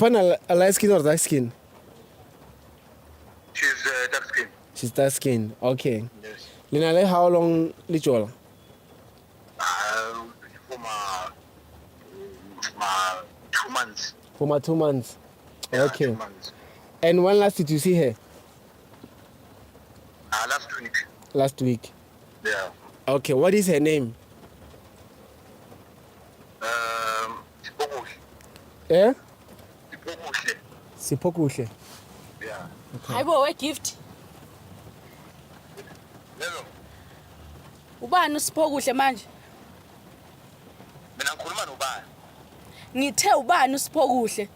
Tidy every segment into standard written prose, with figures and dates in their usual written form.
partner a light skin or dark skin? She's dark skin. She's dark skin. Okay. Yes. Lina how long lijola? For my 2 months. For my 2 months. Yeah, Okay. 2 months. And when last did you see her? Last week. Last week. Yeah. Okay, what is her name? Sipokuhle. Eh? Sipokuhle. Sipokuhle. Yeah. Hayibo we gift. Hello. Ubani usiphokuhle manje? Mina ngikhuluma nobani? Ngithe ubani usiphokuhle?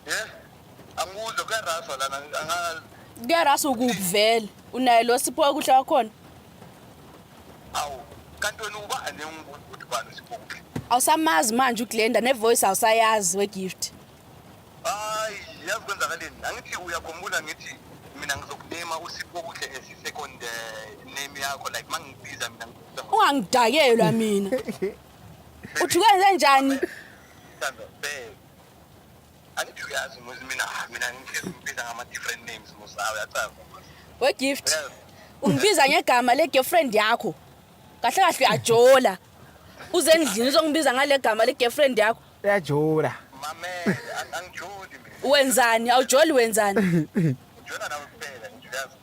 Yeah. Anguzwe kuyaraswa lana anga Kuyarasa ukuvela. Unaye lo siphokuhle wakhona? awu kanti wena ubani ukuthi bani sipokuhle? Awusamazi manje uGlenda nevoice awusayazi we gift. Hayi, yazi kwenzakaleni. Angithi uyakhumbula ngithi mina ngizokunema usipokuhle second name yakho like mangibiza mina ngibiza Ungangidakelwa mina. Uthi kwenze njani? Sandra babe. Angithi uyazi muzi mina ngibiza ngama different names musawe yachaza. We gift. Yes. Ungibiza ngegama le girlfriend yakho. Kahle kahle uyajola. Uze endlini uzongibiza ngale gama le girlfriend yakho. Uyajola. Mamela angijoli mina. Wenzani? Awujoli wenzani? Njona nawe kuphela ngiyazi.